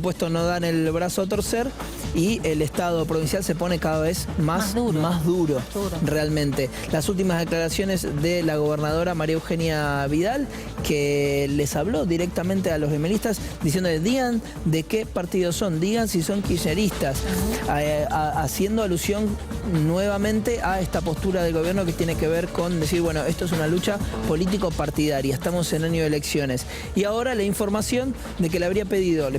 supuesto no dan el brazo a torcer y el Estado provincial se pone cada vez más duro, realmente. Las últimas declaraciones de la gobernadora María Eugenia Vidal, que les habló directamente a los gemelistas diciendo, digan de qué partido son, digan si son kirchneristas, haciendo alusión nuevamente a esta postura del gobierno que tiene que ver con decir, bueno, esto es una lucha político-partidaria, estamos en año de elecciones. Y ahora la información de que le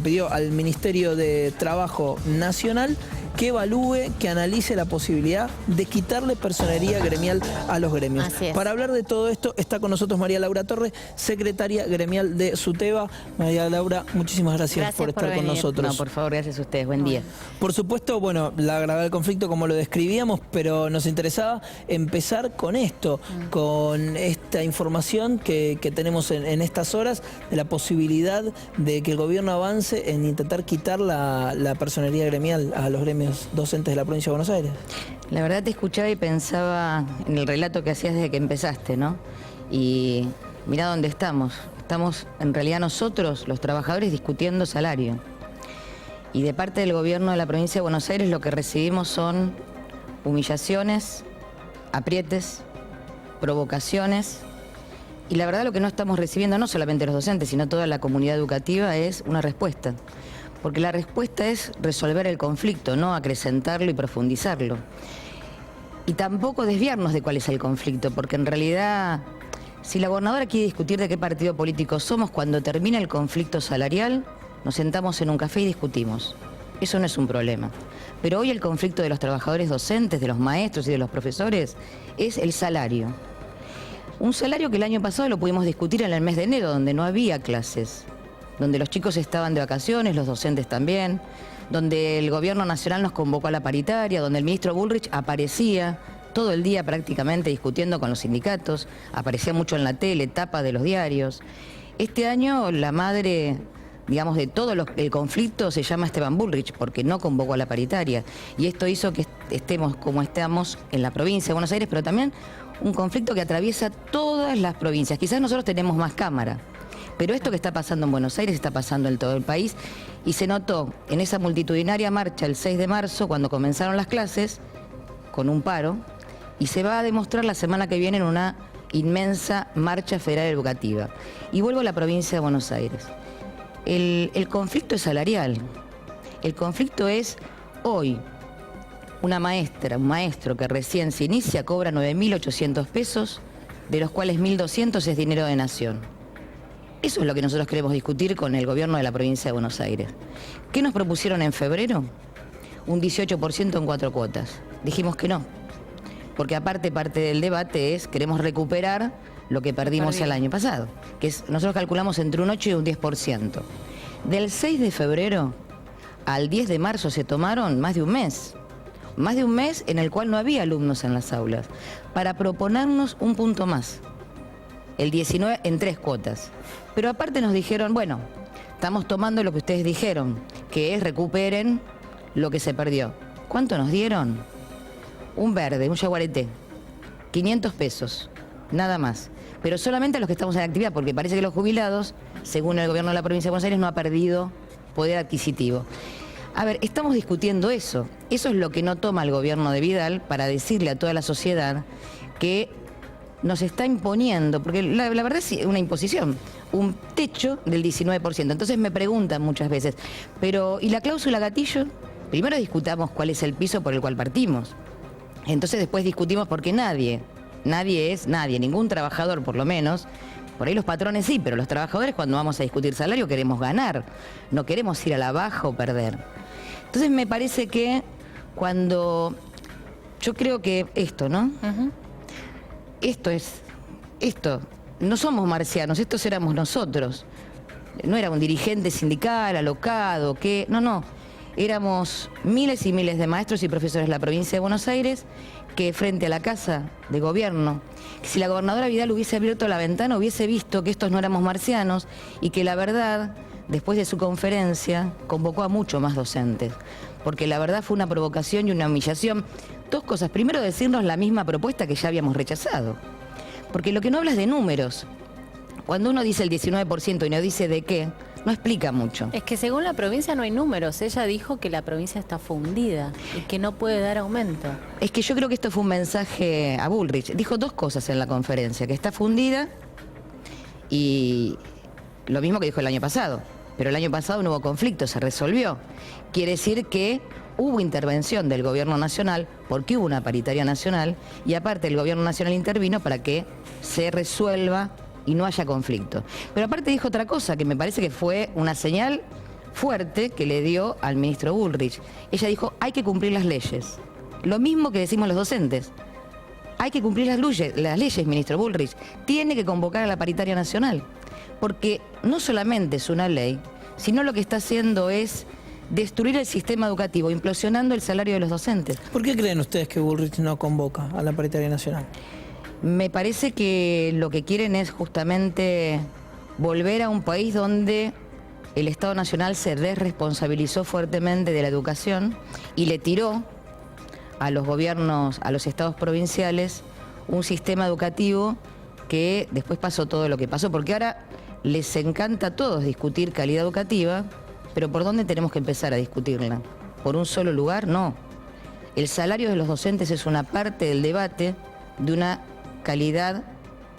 pidió al Ministerio de Trabajo Nacional que evalúe, que analice la posibilidad de quitarle personería gremial a los gremios. Para hablar de todo esto está con nosotros María Laura Torre, secretaria gremial de SUTEBA. María Laura, muchísimas gracias por estar con nosotros. No, por favor, gracias a ustedes. Buen día. Por supuesto, bueno, la gravedad del conflicto como lo describíamos, pero nos interesaba empezar con esto, con esta información que tenemos en estas horas de la posibilidad de que el gobierno avance en intentar quitar la personería gremial a los gremios docentes de la provincia de Buenos Aires. La verdad te escuchaba y pensaba en el relato que hacías desde que empezaste, ¿no? Y mirá dónde estamos. Estamos, en realidad nosotros, los trabajadores, discutiendo salario. Y de parte del gobierno de la provincia de Buenos Aires lo que recibimos son humillaciones, aprietes, provocaciones. Y la verdad lo que no estamos recibiendo, no solamente los docentes, sino toda la comunidad educativa, es una respuesta. Porque la respuesta es resolver el conflicto, no acrecentarlo y profundizarlo. Y tampoco desviarnos de cuál es el conflicto, porque en realidad, si la gobernadora quiere discutir de qué partido político somos, cuando termina el conflicto salarial, nos sentamos en un café y discutimos. Eso no es un problema. Pero hoy el conflicto de los trabajadores docentes, de los maestros y de los profesores, es el salario. Un salario que el año pasado lo pudimos discutir en el mes de enero, donde no había clases, donde los chicos estaban de vacaciones, los docentes también, donde el gobierno nacional nos convocó a la paritaria, donde el ministro Bullrich aparecía todo el día prácticamente discutiendo con los sindicatos, aparecía mucho en la tele, tapa de los diarios. Este año la madre, digamos, de todo el conflicto se llama Esteban Bullrich, porque no convocó a la paritaria. Y esto hizo que estemos como estamos en la provincia de Buenos Aires, pero también un conflicto que atraviesa todas las provincias. Quizás nosotros tenemos más cámara, pero esto que está pasando en Buenos Aires está pasando en todo el país y se notó en esa multitudinaria marcha el 6 de marzo cuando comenzaron las clases con un paro y se va a demostrar la semana que viene en una inmensa marcha federal educativa. Y vuelvo a la provincia de Buenos Aires. El conflicto es salarial. El conflicto es hoy una maestra, un maestro que recién se inicia cobra 9.800 pesos, de los cuales 1.200 es dinero de nación. Eso es lo que nosotros queremos discutir con el gobierno de la provincia de Buenos Aires. ¿Qué nos propusieron en febrero? Un 18% en 4 cuotas. Dijimos que no, porque aparte parte del debate es queremos recuperar lo que perdimos el año pasado, que es, nosotros calculamos entre un 8 y un 10%. Del 6 de febrero al 10 de marzo se tomaron más de un mes en el cual no había alumnos en las aulas, para proponernos un punto más, el 19 en 3 cuotas. Pero aparte nos dijeron, bueno, estamos tomando lo que ustedes dijeron, que es recuperen lo que se perdió. ¿Cuánto nos dieron? Un verde, un yaguareté, 500 pesos, nada más. Pero solamente a los que estamos en actividad, porque parece que los jubilados, según el gobierno de la provincia de Buenos Aires, no ha perdido poder adquisitivo. A ver, estamos discutiendo eso. Eso es lo que no toma el gobierno de Vidal para decirle a toda la sociedad que nos está imponiendo, porque la verdad es una imposición, un techo del 19%. Entonces me preguntan muchas veces, pero ¿y la cláusula gatillo? Primero discutamos cuál es el piso por el cual partimos. Entonces después discutimos porque nadie, ningún trabajador por lo menos, por ahí los patrones sí, pero los trabajadores cuando vamos a discutir salario queremos ganar, no queremos ir a la baja o perder. Entonces me parece que cuando, yo creo que esto, ¿no? Esto, no somos marcianos, estos éramos nosotros. No era un dirigente sindical, alocado, que, no. Éramos miles y miles de maestros y profesores de la provincia de Buenos Aires que frente a la Casa de Gobierno, que si la gobernadora Vidal hubiese abierto la ventana hubiese visto que estos no éramos marcianos y que la verdad, después de su conferencia, convocó a mucho más docentes. Porque la verdad fue una provocación y una humillación. 2 cosas. Primero, decirnos la misma propuesta que ya habíamos rechazado. Porque lo que no habla es de números. Cuando uno dice el 19% y no dice de qué, no explica mucho. Es que según la provincia no hay números. Ella dijo que la provincia está fundida y que no puede dar aumento. Es que yo creo que esto fue un mensaje a Bullrich. Dijo dos cosas en la conferencia, que está fundida y lo mismo que dijo el año pasado. Pero el año pasado no hubo conflicto, se resolvió. Quiere decir que hubo intervención del gobierno nacional, porque hubo una paritaria nacional, y aparte el gobierno nacional intervino para que se resuelva y no haya conflicto. Pero aparte dijo otra cosa, que me parece que fue una señal fuerte que le dio al ministro Bullrich. Ella dijo, hay que cumplir las leyes. Lo mismo que decimos los docentes. Hay que cumplir las leyes, ministro Bullrich. Tiene que convocar a la paritaria nacional. Porque no solamente es una ley, sino lo que está haciendo es destruir el sistema educativo, implosionando el salario de los docentes. ¿Por qué creen ustedes que Bullrich no convoca a la paritaria nacional? Me parece que lo que quieren es justamente volver a un país donde el Estado Nacional se desresponsabilizó fuertemente de la educación y le tiró a los gobiernos, a los estados provinciales, un sistema educativo que después pasó todo lo que pasó, porque ahora les encanta a todos discutir calidad educativa, pero ¿por dónde tenemos que empezar a discutirla? ¿Por un solo lugar? No. El salario de los docentes es una parte del debate de una calidad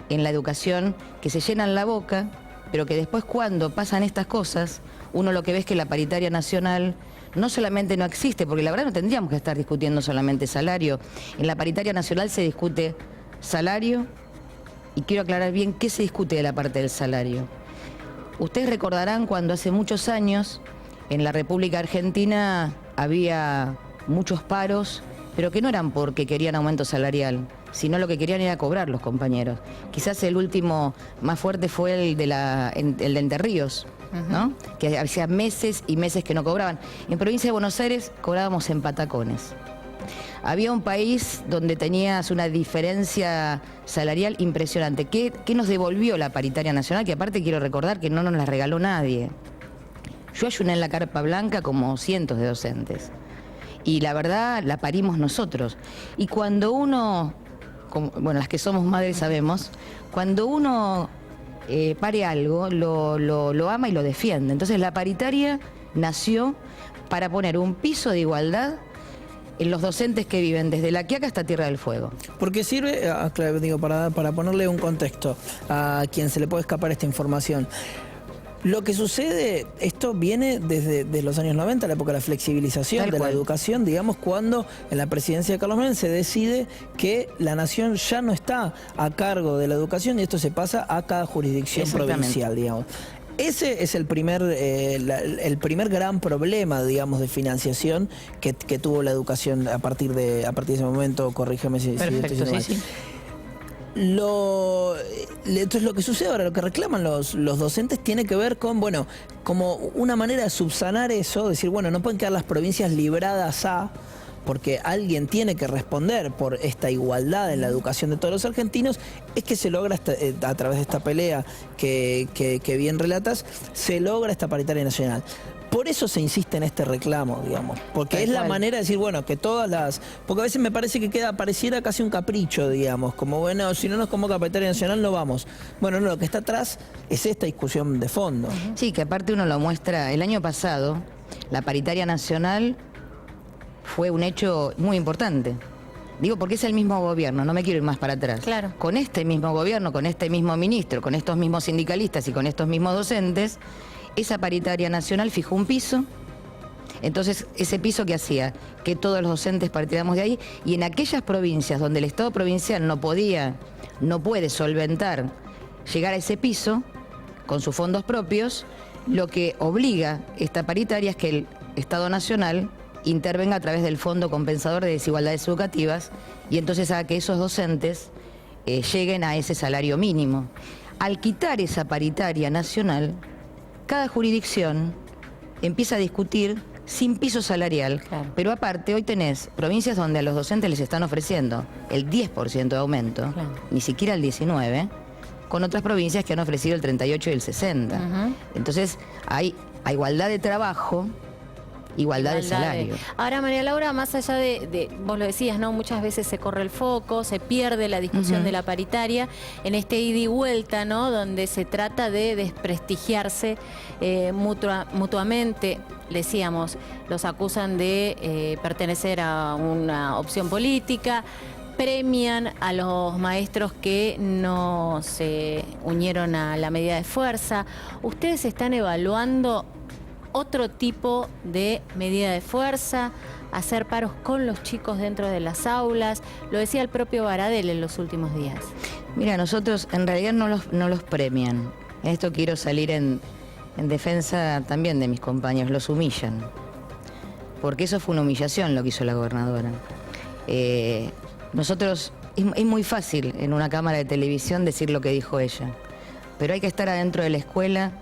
en la educación que se llenan la boca, pero que después cuando pasan estas cosas, uno lo que ve es que la paritaria nacional no solamente no existe, porque la verdad no tendríamos que estar discutiendo solamente salario. En la paritaria nacional se discute salario, y quiero aclarar bien qué se discute de la parte del salario. Ustedes recordarán cuando hace muchos años en la República Argentina había muchos paros, pero que no eran porque querían aumento salarial, sino lo que querían era cobrar los compañeros. Quizás el último más fuerte fue el de Entre Ríos, ¿no? Que hacía meses y meses que no cobraban. En provincia de Buenos Aires cobrábamos en patacones. Había un país donde tenías una diferencia salarial impresionante. ¿Qué nos devolvió la paritaria nacional? Que aparte quiero recordar que no nos la regaló nadie. Yo ayuné en la Carpa Blanca como cientos de docentes. Y la verdad la parimos nosotros. Y cuando uno, bueno, las que somos madres sabemos, cuando uno pare algo, lo ama y lo defiende. Entonces la paritaria nació para poner un piso de igualdad en los docentes que viven desde La Quiaca hasta Tierra del Fuego. Porque sirve, claro, digo, para ponerle un contexto a quien se le puede escapar esta información. Lo que sucede, esto viene desde los años 90, la época de la flexibilización de la educación, digamos, cuando en la presidencia de Carlos Menem se decide que la nación ya no está a cargo de la educación y esto se pasa a cada jurisdicción provincial, digamos. Ese es el primer gran problema, digamos, de financiación que tuvo la educación a partir de ese momento. Corrígeme si estoy diciendo mal. Sí. Entonces lo que sucede ahora, lo que reclaman los docentes tiene que ver con, bueno, como una manera de subsanar eso, decir, bueno, no pueden quedar las provincias libradas porque alguien tiene que responder por esta igualdad en la educación de todos los argentinos, es que se logra a través de esta pelea que bien relatas, se logra esta paritaria nacional. Por eso se insiste en este reclamo, digamos, porque es la manera de decir, bueno, que todas las... Porque a veces me parece que pareciera casi un capricho, digamos, como, bueno, si no nos convoca paritaria nacional no vamos. Bueno, no, lo que está atrás es esta discusión de fondo. Sí, que aparte uno lo muestra, el año pasado, la paritaria nacional fue un hecho muy importante. Digo, porque es el mismo gobierno, no me quiero ir más para atrás. Claro. Con este mismo gobierno, con este mismo ministro, con estos mismos sindicalistas y con estos mismos docentes, esa paritaria nacional fijó un piso. Entonces, ese piso que hacía que todos los docentes partiéramos de ahí, y en aquellas provincias donde el Estado provincial no puede solventar llegar a ese piso con sus fondos propios, lo que obliga esta paritaria es que el Estado Nacional intervenga a través del Fondo Compensador de Desigualdades Educativas y entonces haga que esos docentes lleguen a ese salario mínimo. Al quitar esa paritaria nacional, cada jurisdicción empieza a discutir sin piso salarial, pero aparte hoy tenés provincias donde a los docentes les están ofreciendo el 10% de aumento, ni siquiera el 19%, con otras provincias que han ofrecido el 38% y el 60%. Entonces hay a igualdad de trabajo, igualdad de salario. Ahora, María Laura, más allá de, vos lo decías, ¿no? Muchas veces se corre el foco, se pierde la discusión de la paritaria en este ida y vuelta, ¿no? Donde se trata de desprestigiarse mutuamente. Decíamos, los acusan de pertenecer a una opción política, premian a los maestros que no se unieron a la medida de fuerza. ¿Ustedes están evaluando otro tipo de medida de fuerza, hacer paros con los chicos dentro de las aulas? Lo decía el propio Baradel en los últimos días. Mira, nosotros en realidad no los premian. En esto quiero salir en defensa también de mis compañeros, los humillan. Porque eso fue una humillación lo que hizo la gobernadora. Nosotros, es muy fácil en una cámara de televisión decir lo que dijo ella, pero hay que estar adentro de la escuela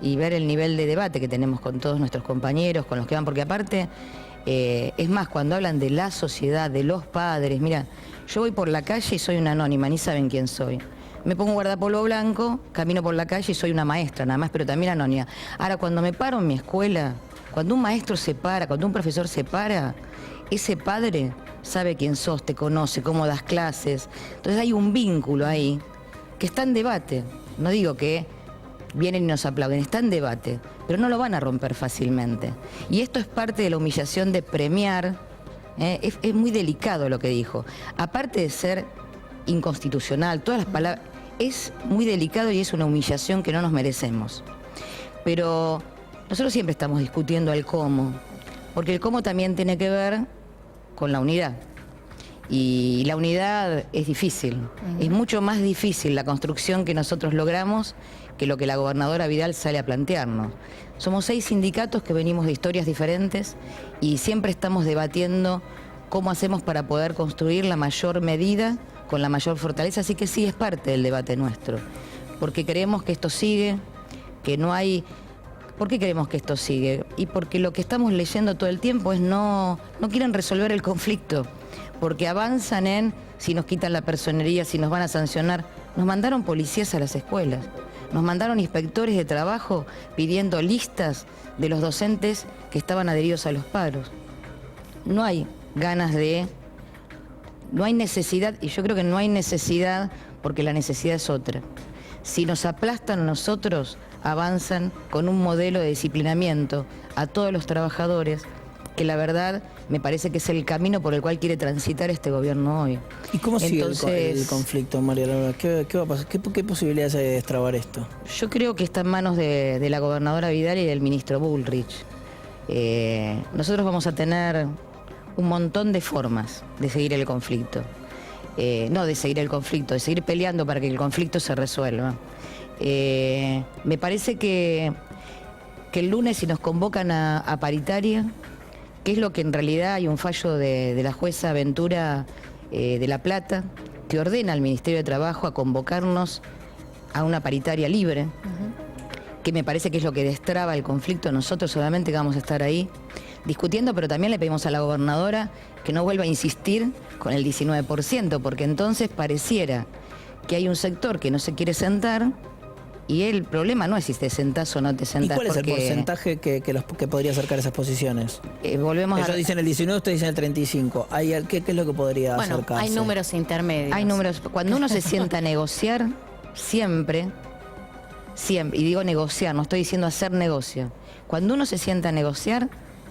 y ver el nivel de debate que tenemos con todos nuestros compañeros, con los que van, porque aparte, es más, cuando hablan de la sociedad, de los padres, mira, yo voy por la calle y soy una anónima, ni saben quién soy. Me pongo un guardapolvo blanco, camino por la calle y soy una maestra nada más, pero también anónima. Ahora, cuando me paro en mi escuela, cuando un maestro se para, cuando un profesor se para, ese padre sabe quién sos, te conoce, cómo das clases. Entonces hay un vínculo ahí que está en debate. No digo que vienen y nos aplauden, está en debate, pero no lo van a romper fácilmente. Y esto es parte de la humillación de premiar. Es muy delicado lo que dijo. Aparte de ser inconstitucional, todas las palabras, es muy delicado y es una humillación que no nos merecemos. Pero nosotros siempre estamos discutiendo el cómo, porque el cómo también tiene que ver con la unidad. Y la unidad es difícil. Es mucho más difícil la construcción que nosotros logramos que lo que la gobernadora Vidal sale a plantearnos. Somos 6 sindicatos que venimos de historias diferentes y siempre estamos debatiendo cómo hacemos para poder construir la mayor medida con la mayor fortaleza. Así que sí, es parte del debate nuestro. Porque creemos que esto sigue, que no hay... ¿Por qué queremos que esto sigue? Y porque lo que estamos leyendo todo el tiempo es no quieren resolver el conflicto, porque avanzan en si nos quitan la personería, si nos van a sancionar. Nos mandaron policías a las escuelas, nos mandaron inspectores de trabajo pidiendo listas de los docentes que estaban adheridos a los paros. No hay ganas de... No hay necesidad, y yo creo que no hay necesidad porque la necesidad es otra. Si nos aplastan a nosotros, avanzan con un modelo de disciplinamiento a todos los trabajadores, que la verdad me parece que es el camino por el cual quiere transitar este gobierno hoy. ¿Y cómo sigue el conflicto, María Laura? ¿Qué va a pasar? ¿Qué posibilidades hay de destrabar esto? Yo creo que está en manos de la gobernadora Vidal y del ministro Bullrich. Nosotros vamos a tener un montón de formas de seguir el conflicto. No de seguir el conflicto, de seguir peleando para que el conflicto se resuelva. Me parece que el lunes, si nos convocan a paritaria, que es lo que en realidad hay un fallo de la jueza Ventura de La Plata, que ordena al Ministerio de Trabajo a convocarnos a una paritaria libre, que me parece que es lo que destraba el conflicto. Nosotros solamente vamos a estar ahí discutiendo, pero también le pedimos a la gobernadora que no vuelva a insistir con el 19%, porque entonces pareciera que hay un sector que no se quiere sentar y el problema no es si te sentás o no te sentás. ¿Y cuál es el porcentaje que podría acercar esas posiciones? Ellos dicen el 19, ustedes dicen el 35. ¿Qué es lo que podría acercarse? Hay números intermedios. Hay números. Cuando uno se sienta a negociar, siempre, y digo negociar, no estoy diciendo hacer negocio. Cuando uno se sienta a negociar,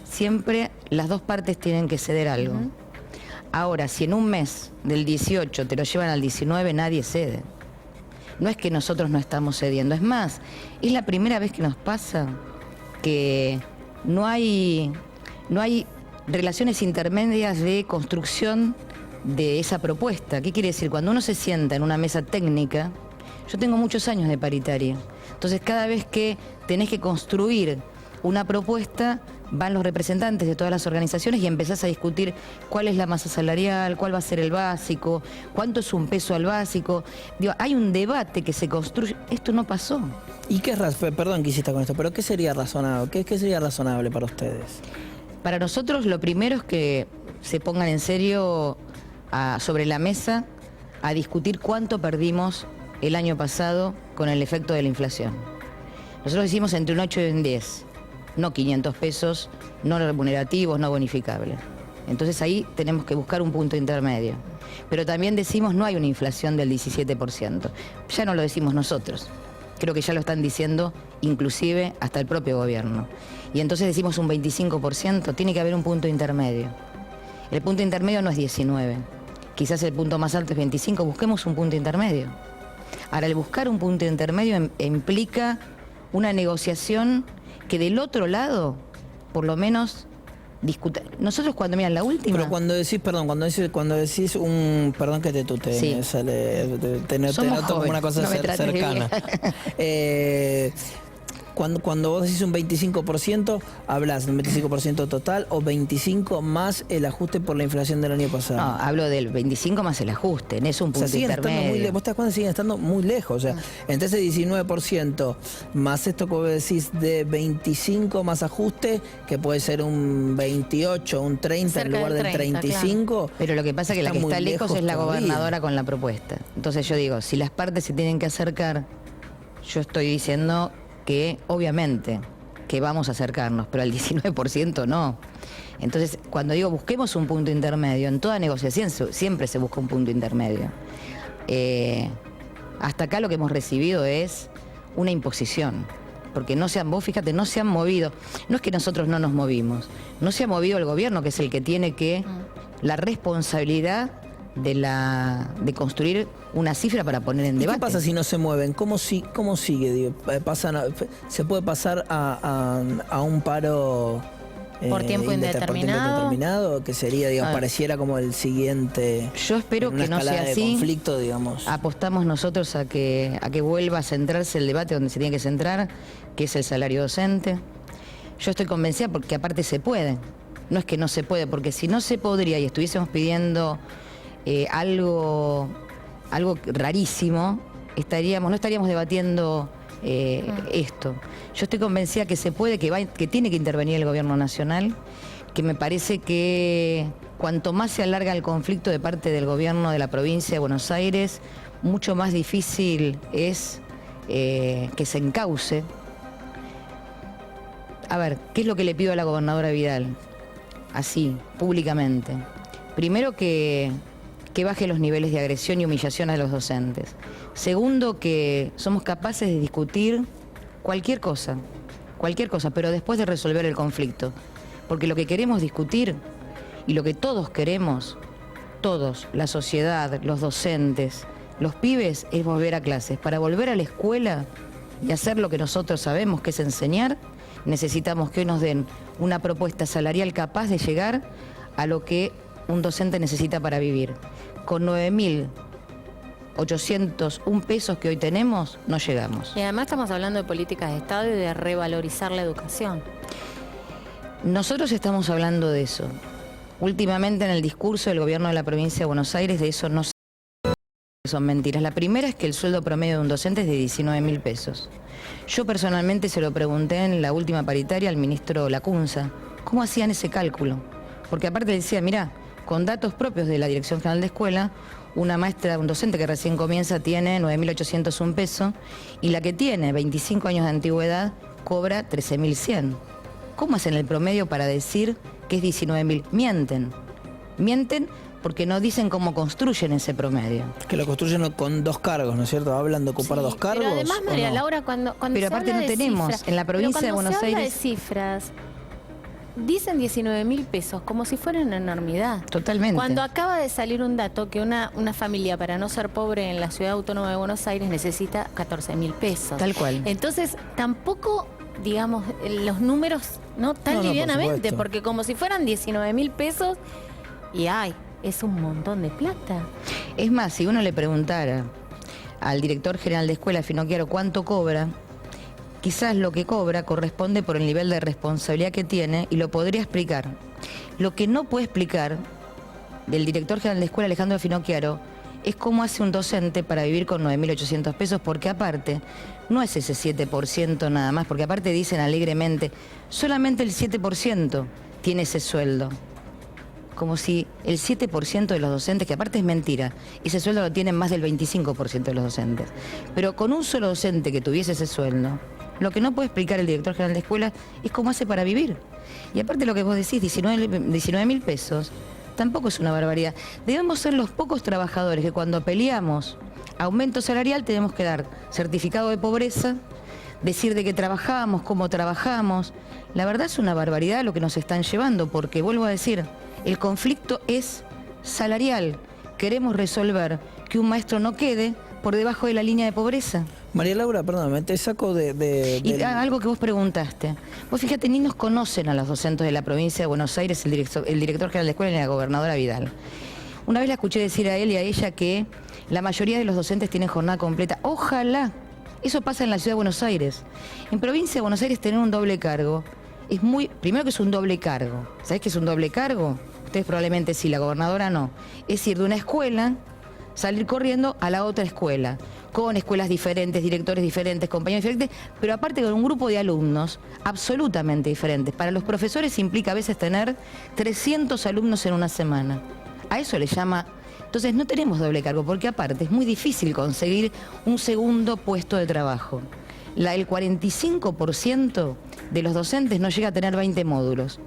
siempre las dos partes tienen que ceder algo. Ahora, si en un mes del 18 te lo llevan al 19, nadie cede. No es que nosotros no estamos cediendo, es más, es la primera vez que nos pasa que no hay relaciones intermedias de construcción de esa propuesta. ¿Qué quiere decir? Cuando uno se sienta en una mesa técnica, yo tengo muchos años de paritaria, entonces cada vez que tenés que construir una propuesta, van los representantes de todas las organizaciones y empezás a discutir cuál es la masa salarial, cuál va a ser el básico, cuánto es un peso al básico. Digo, hay un debate que se construye. Esto no pasó. ¿Y qué es perdón que insista con esto, pero qué sería razonable? ¿Qué sería razonable para ustedes? Para nosotros lo primero es que se pongan en serio sobre la mesa a discutir cuánto perdimos el año pasado con el efecto de la inflación. Nosotros decimos entre un 8 y un 10. no 500 pesos, no remunerativos, no bonificables. Entonces ahí tenemos que buscar un punto intermedio. Pero también decimos no hay una inflación del 17%. Ya no lo decimos nosotros. Creo que ya lo están diciendo inclusive hasta el propio gobierno. Y entonces decimos un 25%, tiene que haber un punto intermedio. El punto intermedio no es 19. Quizás el punto más alto es 25, busquemos un punto intermedio. Ahora, el buscar un punto intermedio implica una negociación que del otro lado, por lo menos, discuta. Nosotros cuando miran la última... Pero cuando decís, perdón, cuando decís un... Perdón que te tutee, sí. me sale... Te noto como una cosa no cercana. Cuando vos decís un 25%, hablas de un 25% total o 25 más el ajuste por la inflación del año pasado. No, hablo del 25 más el ajuste, no es un punto intermedio. Vos te das cuenta, siguen estando muy lejos. O sea, entre ese 19% más esto que vos decís de 25 más ajuste, que puede ser un 28, un 30 cerca en lugar del 35. Claro. Pero lo que pasa es que la que está lejos es la gobernadora con la propuesta. Entonces yo digo, si las partes se tienen que acercar, yo estoy diciendo que obviamente que vamos a acercarnos, pero al 19% no. Entonces, cuando digo busquemos un punto intermedio, en toda negociación siempre se busca un punto intermedio. Hasta acá lo que hemos recibido es una imposición, porque vos fíjate, no se han movido, no es que nosotros no nos movimos, no se ha movido el gobierno, que es el que tiene la responsabilidad de construir una cifra para poner en debate. ¿Qué pasa si no se mueven? ¿Cómo sigue? Digo, ¿se puede pasar a un paro por tiempo indeterminado? Que sería, digamos, pareciera como el siguiente. Yo espero que no sea así. Conflicto, digamos. Apostamos nosotros a que vuelva a centrarse el debate donde se tiene que centrar, que es el salario docente. Yo estoy convencida porque aparte se puede. No es que no se puede, porque si no se podría y estuviésemos pidiendo algo rarísimo, no estaríamos debatiendo esto. Yo estoy convencida que se puede, que tiene que intervenir el gobierno nacional, que me parece que cuanto más se alarga el conflicto de parte del gobierno de la provincia de Buenos Aires, mucho más difícil es que se encauce. A ver, ¿qué es lo que le pido a la gobernadora Vidal? Así, públicamente. Primero que baje los niveles de agresión y humillación a los docentes. Segundo, que somos capaces de discutir cualquier cosa, pero después de resolver el conflicto. Porque lo que queremos discutir y lo que todos queremos, todos, la sociedad, los docentes, los pibes, es volver a clases. Para volver a la escuela y hacer lo que nosotros sabemos, que es enseñar, necesitamos que hoy nos den una propuesta salarial capaz de llegar a lo que un docente necesita para vivir. Con 9.801 pesos que hoy tenemos, no llegamos. Y además estamos hablando de políticas de Estado y de revalorizar la educación. Nosotros estamos hablando de eso. Últimamente en el discurso del gobierno de la provincia de Buenos Aires, de eso no son mentiras. La primera es que el sueldo promedio de un docente es de 19.000 pesos. Yo personalmente se lo pregunté en la última paritaria al ministro Lacunza, ¿cómo hacían ese cálculo? Porque aparte decía, mirá, con datos propios de la Dirección General de Escuela, una maestra, un docente que recién comienza tiene 9.801 pesos y la que tiene 25 años de antigüedad cobra 13.100. ¿Cómo hacen el promedio para decir que es 19.000? Mienten porque no dicen cómo construyen ese promedio. Que lo construyen con 2 cargos, ¿no es cierto? Hablan de ocupar 2 cargos. Pero además, María Laura, cuando pero se aparte habla no de tenemos, cifras, en la provincia de Buenos Aires... de cifras, dicen 19.000 pesos, como si fuera una enormidad. Totalmente. Cuando acaba de salir un dato que una familia, para no ser pobre en la Ciudad Autónoma de Buenos Aires, necesita 14.000 pesos. Tal cual. Entonces, tampoco, digamos, los números, no tan livianamente, porque como si fueran 19.000 pesos, y es un montón de plata. Es más, si uno le preguntara al director general de escuela, Finocchiaro, cuánto cobra, quizás lo que cobra corresponde por el nivel de responsabilidad que tiene y lo podría explicar. Lo que no puede explicar del director general de escuela, Alejandro Finocchiaro, es cómo hace un docente para vivir con 9.800 pesos, porque aparte, no es ese 7% nada más, porque aparte dicen alegremente, solamente el 7% tiene ese sueldo. Como si el 7% de los docentes, que aparte es mentira, ese sueldo lo tienen más del 25% de los docentes. Pero con un solo docente que tuviese ese sueldo, Lo que no puede explicar el director general de escuelas es cómo hace para vivir. Y aparte lo que vos decís, 19.000 pesos, tampoco es una barbaridad. Debemos ser los pocos trabajadores que cuando peleamos aumento salarial tenemos que dar certificado de pobreza, decir de qué trabajamos, cómo trabajamos. La verdad es una barbaridad lo que nos están llevando, porque vuelvo a decir, el conflicto es salarial. Queremos resolver que un maestro no quede por debajo de la línea de pobreza. María Laura, perdóname, te saco Y algo que vos preguntaste. Vos fíjate, ni nos conocen a los docentes de la provincia de Buenos Aires, el director general de escuela y la gobernadora Vidal. Una vez la escuché decir a él y a ella que la mayoría de los docentes tienen jornada completa. Ojalá. Eso pasa en la ciudad de Buenos Aires. En provincia de Buenos Aires tener un doble cargo es primero que es un doble cargo. ¿Sabés qué es un doble cargo? Ustedes probablemente sí, la gobernadora no. Es ir de una escuela, salir corriendo a la otra escuela, con escuelas diferentes, directores diferentes, compañeros diferentes, pero aparte con un grupo de alumnos absolutamente diferentes. Para los profesores implica a veces tener 300 alumnos en una semana. A eso le llama... Entonces no tenemos doble cargo, porque aparte es muy difícil conseguir un segundo puesto de trabajo. El 45% de los docentes no llega a tener 20 módulos.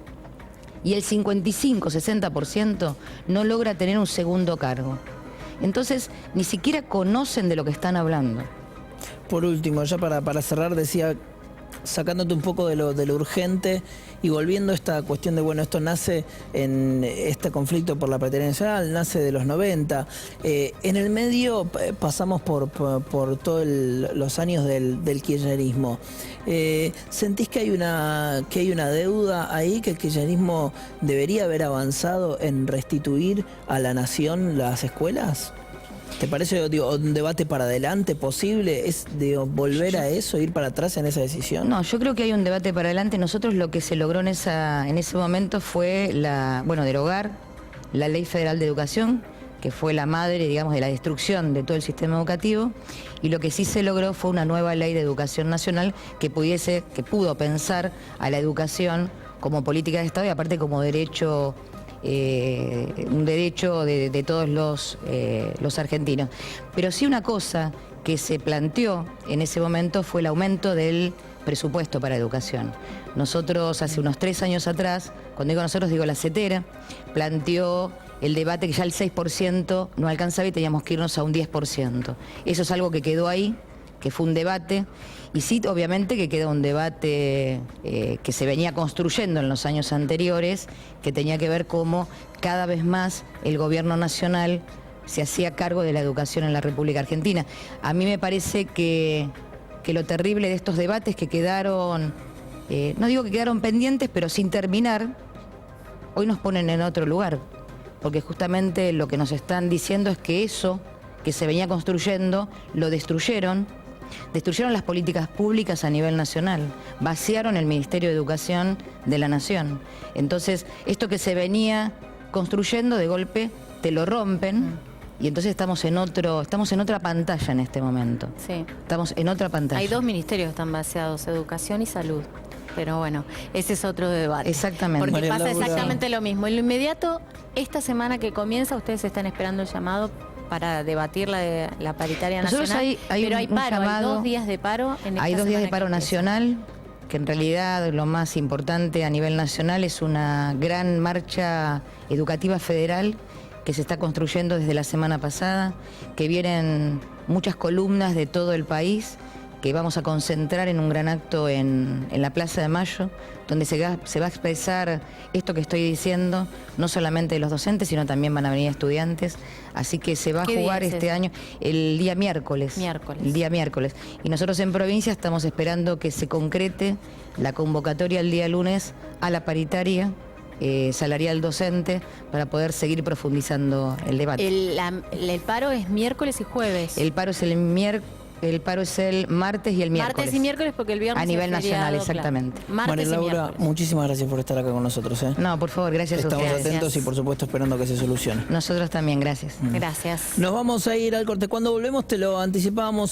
Y el 55-60% no logra tener un segundo cargo. Entonces, ni siquiera conocen de lo que están hablando. Por último, ya para cerrar, decía, sacándote un poco de lo urgente y volviendo a esta cuestión de, bueno, esto nace en este conflicto por la Paritaria Nacional, nace de los 90. En el medio pasamos por todos los años del kirchnerismo. ¿Sentís que hay una deuda ahí, que el kirchnerismo debería haber avanzado en restituir a la nación las escuelas? ¿Te parece un debate para adelante posible? ¿Es volver a eso, ir para atrás en esa decisión? No, yo creo que hay un debate para adelante. Nosotros lo que se logró en ese momento fue derogar la Ley Federal de Educación, que fue la madre, digamos, de la destrucción de todo el sistema educativo, y lo que sí se logró fue una nueva Ley de Educación Nacional que pudo pensar a la educación como política de Estado y aparte como derecho, un derecho de todos los argentinos. Pero sí una cosa que se planteó en ese momento fue el aumento del presupuesto para educación. Nosotros hace unos 3 años atrás, cuando digo nosotros digo la CETERA, planteó el debate que ya el 6% no alcanzaba y teníamos que irnos a un 10%. Eso es algo que quedó ahí, que fue un debate, y sí, obviamente que queda un debate que se venía construyendo en los años anteriores, que tenía que ver cómo cada vez más el gobierno nacional se hacía cargo de la educación en la República Argentina. A mí me parece que lo terrible de estos debates que quedaron, no digo que quedaron pendientes, pero sin terminar, hoy nos ponen en otro lugar, porque justamente lo que nos están diciendo es que eso que se venía construyendo lo destruyeron las políticas públicas a nivel nacional, vaciaron el Ministerio de Educación de la Nación. Entonces, esto que se venía construyendo, de golpe te lo rompen, y entonces estamos en otra pantalla en este momento. Sí. Estamos en otra pantalla. Hay 2 ministerios que están vaciados, Educación y Salud. Pero bueno, ese es otro debate. Exactamente. Porque María pasa Laura, exactamente lo mismo. En lo inmediato, esta semana que comienza, ustedes están esperando el llamado para debatir la paritaria Nosotros nacional. Pero hay un paro, llamado, hay 2 días de paro en esta hay 2 días de semana paro que empieza. nacional, que en realidad lo más importante a nivel nacional es una gran marcha educativa federal que se está construyendo desde la semana pasada, que vienen muchas columnas de todo el país, que vamos a concentrar en un gran acto en la Plaza de Mayo, donde se va a expresar esto que estoy diciendo, no solamente de los docentes, sino también van a venir estudiantes. Así que se va a jugar este año el día miércoles. El día miércoles. Y nosotros en provincia estamos esperando que se concrete la convocatoria el día lunes a la paritaria salarial docente para poder seguir profundizando el debate. El paro es miércoles y jueves. El paro es el martes y el miércoles. Martes y miércoles porque el viernes a nivel es nacional, feriado, exactamente. Claro. Martes María y Laura, miércoles. muchísimas gracias por estar acá con nosotros. No, por favor, gracias a ustedes. Estamos atentos y por supuesto esperando que se solucione. Nosotros también, gracias. Gracias. Nos vamos a ir al corte. Cuando volvemos te lo anticipábamos.